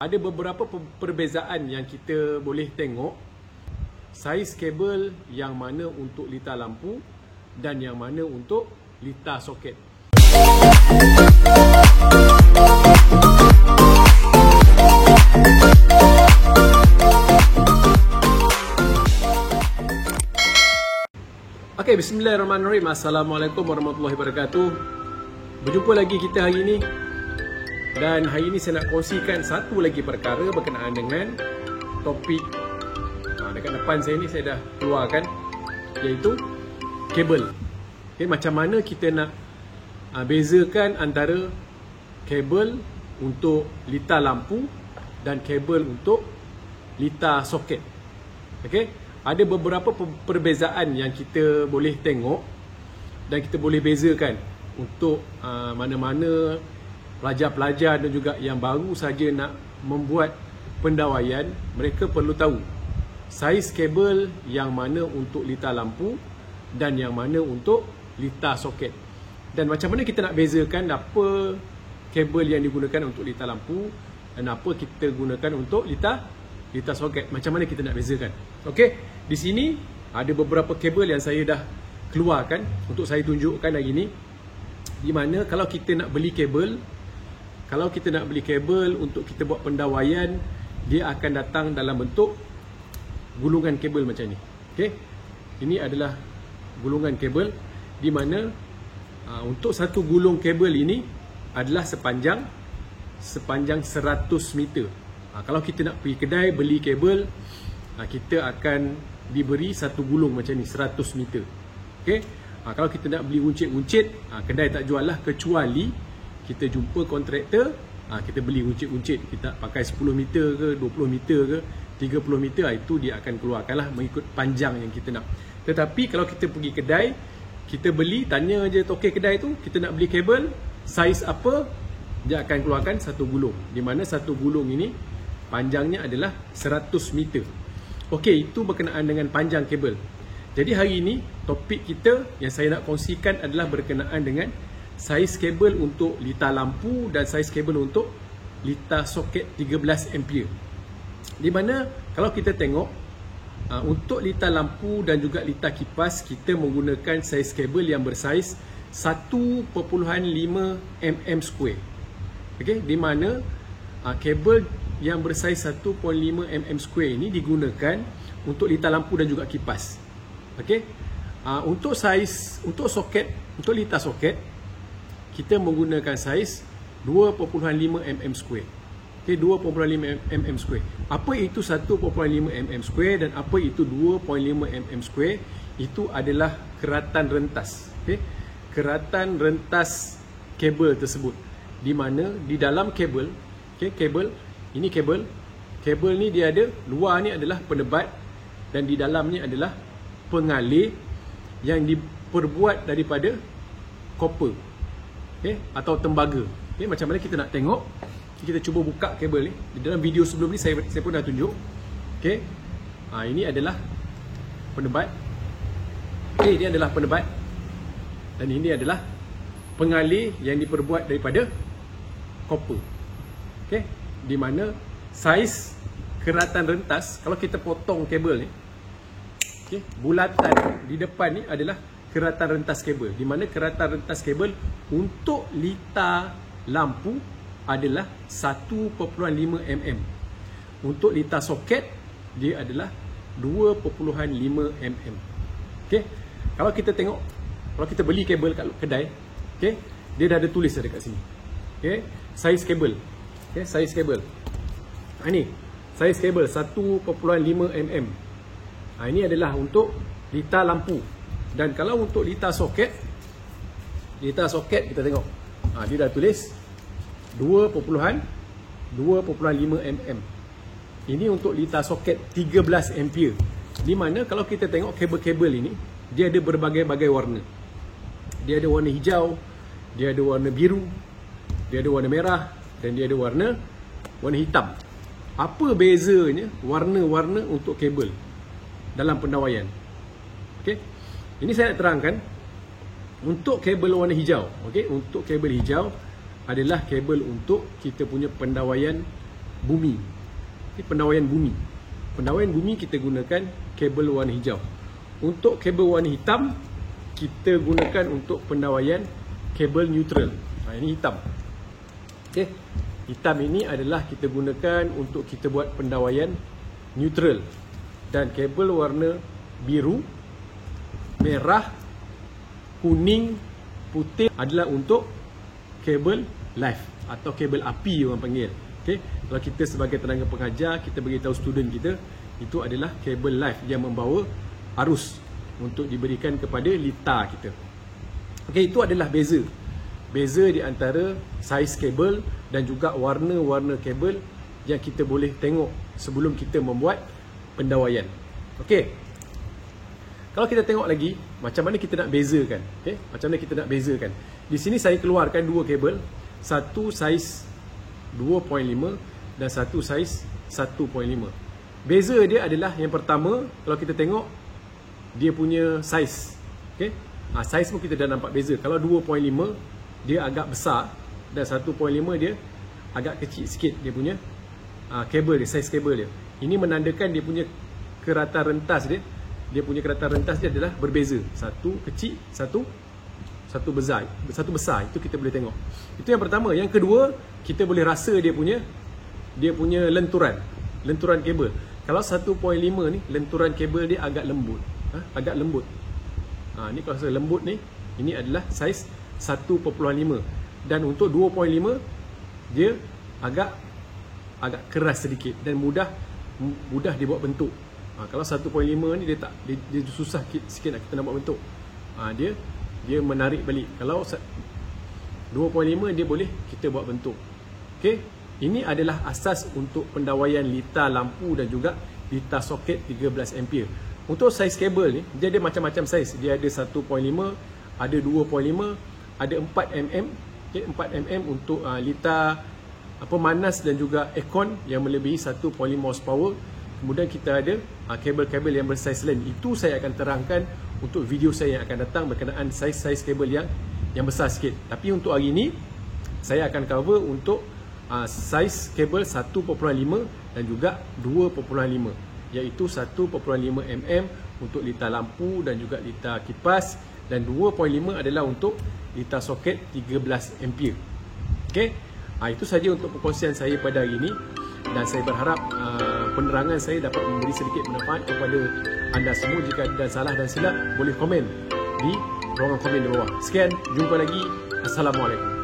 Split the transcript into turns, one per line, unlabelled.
Ada beberapa perbezaan yang kita boleh tengok saiz kabel yang mana untuk litar lampu dan yang mana untuk litar soket. Okey, bismillahirrahmanirrahim. Assalamualaikum warahmatullahi wabarakatuh. Berjumpa lagi kita hari ini. Dan hari ini saya nak kongsikan satu lagi perkara berkenaan dengan topik dekat depan saya ni saya dah keluarkan, iaitu kabel. Okay, macam mana kita nak bezakan antara kabel untuk litar lampu dan kabel untuk litar soket. Okay, ada beberapa perbezaan yang kita boleh tengok dan kita boleh bezakan untuk mana-mana pelajar-pelajar dan juga yang baru saja nak membuat pendawaian. Mereka perlu tahu saiz kabel yang mana untuk litar lampu dan yang mana untuk litar soket. Dan macam mana kita nak bezakan apa kabel yang digunakan untuk litar lampu dan apa kita gunakan untuk litar soket. Macam mana kita nak bezakan? Okey, di sini ada beberapa kabel yang saya dah keluarkan untuk saya tunjukkan hari ini. Di mana kalau kita nak beli kabel, untuk kita buat pendawaian, dia akan datang dalam bentuk gulungan kabel macam ni. Okey. Ini adalah gulungan kabel di mana untuk satu gulung kabel ini adalah sepanjang 100 meter. Kalau kita nak pergi kedai beli kabel, kita akan diberi satu gulung macam ni 100 meter. Okey. Kalau kita nak beli uncit-uncit, kedai tak jual lah, kecuali kita jumpa kontraktor, kita beli uncit-uncit, kita pakai 10 meter ke, 20 meter ke, 30 meter, itu dia akan keluarkanlah mengikut panjang yang kita nak. Tetapi kalau kita pergi kedai, kita beli, tanya je tokek kedai tu, kita nak beli kabel saiz apa, dia akan keluarkan satu gulung, di mana satu gulung ini panjangnya adalah 100 meter. Okey, itu berkenaan dengan panjang kabel. Jadi hari ini topik kita yang saya nak kongsikan adalah berkenaan dengan saiz kabel untuk litar lampu dan saiz kabel untuk litar soket 13 ampere. Di mana kalau kita tengok untuk litar lampu dan juga litar kipas, kita menggunakan saiz kabel yang bersaiz 1.5 mm square. Okey, di mana kabel yang bersaiz 1.5 mm square ini digunakan untuk litar lampu dan juga kipas. Okey. Untuk soket, untuk litar soket, kita menggunakan saiz 2.5 mm square. Okey, 2.5 mm square. Apa itu 1.5 mm square dan apa itu 2.5 mm square? Itu adalah keratan rentas. Okey, keratan rentas kabel tersebut. Di mana di dalam kabel, okey, kabel ni dia ada, luar ni adalah penebat dan di dalamnya adalah pengalih yang diperbuat daripada copper, okay, atau tembaga. Okay, macam mana kita nak tengok? Kita cuba buka kabel ni. Di dalam video sebelum ni saya pun dah tunjuk. Okay, ini adalah penebat. Okay, ini adalah penebat dan ini adalah pengalih yang diperbuat daripada copper. Okay, di mana saiz keratan rentas, kalau kita potong kabel ni, okay, bulatan di depan ni adalah keratan rentas kabel, di mana keratan rentas kabel untuk litar lampu adalah 1.5 mm. Untuk litar soket dia adalah 2.5 mm. Okey. Kalau kita tengok, kalau kita beli kabel kat kedai, okey, dia dah ada tulis dekat sini. Okey, saiz kabel. Okey, saiz kabel. Ini saiz kabel 1.5 mm. Ini adalah untuk litar lampu. Dan kalau untuk litar soket kita tengok, dia dah tulis 2.5 mm. Ini untuk litar soket 13 ampere. Di mana kalau kita tengok kabel-kabel ini, dia ada berbagai-bagai warna. Dia ada warna hijau, dia ada warna biru, dia ada warna merah dan dia ada warna hitam. Apa bezanya warna-warna untuk kabel dalam pendawaian? Okey. Ini saya nak terangkan untuk kabel warna hijau. Okey, untuk kabel hijau adalah kabel untuk kita punya pendawaian bumi. Okay, pendawaian bumi. Pendawaian bumi kita gunakan kabel warna hijau. Untuk kabel warna hitam, kita gunakan untuk pendawaian kabel neutral. Ini hitam. Okay. Hitam ini adalah kita gunakan untuk kita buat pendawaian neutral. Dan kabel warna biru, merah, kuning, putih adalah untuk kabel live atau kabel api orang panggil. Okay. Kalau kita sebagai tenaga pengajar, kita beritahu student kita, itu adalah kabel live yang membawa arus untuk diberikan kepada litar kita. Okey, itu adalah beza. Beza di antara saiz kabel dan juga warna-warna kabel yang kita boleh tengok sebelum kita membuat pendawaian. Okey. Kalau kita tengok lagi macam mana kita nak bezakan, okey? Macam mana kita nak bezakan? Di sini saya keluarkan dua kabel, satu saiz 2.5 dan satu saiz 1.5. Beza dia adalah yang pertama, kalau kita tengok dia punya saiz. Okey. Saiz pun kita dah nampak beza. Kalau 2.5 dia agak besar dan 1.5 dia agak kecil sikit dia punya kabel dia, saiz kabel dia. Ini menandakan dia punya keratan rentas dia. Dia punya keratan rentas dia adalah berbeza. Satu kecil, satu besar. Satu besar, itu kita boleh tengok. Itu yang pertama. Yang kedua, kita boleh rasa dia punya lenturan kabel. Kalau 1.5 ni lenturan kabel dia agak lembut. Agak lembut. Ni kalau saya lembut ni, ini adalah saiz 1.5. Dan untuk 2.5 dia agak keras sedikit dan mudah dibuat bentuk. Kalau 1.5 ni dia susah sikit nak kita nak buat bentuk. Dia menarik balik. Kalau 2.5 dia boleh kita buat bentuk. Okey. Ini adalah asas untuk pendawaian litar lampu dan juga litar soket 13 ampere. Untuk saiz kabel ni, dia ada macam-macam saiz. Dia ada 1.5, ada 2.5, ada 4 mm. Okay, 4 mm untuk litar pemanas dan juga aircon yang melebihi 1.5 horsepower. Kemudian kita ada kabel-kabel yang bersaiz lain. Itu saya akan terangkan untuk video saya yang akan datang berkenaan saiz-saiz kabel yang besar sikit. Tapi untuk hari ini, saya akan cover untuk saiz kabel 1.5 dan juga 2.5, iaitu 1.5 mm untuk litar lampu dan juga litar kipas, dan 2.5 adalah untuk litar soket 13 ampere. Okey. Itu saja untuk perkongsian saya pada hari ini, dan saya berharap penerangan saya dapat memberi sedikit manfaat kepada anda semua. Jika ada salah dan silap, boleh komen di ruangan komen di bawah. Sekian, jumpa lagi. Assalamualaikum.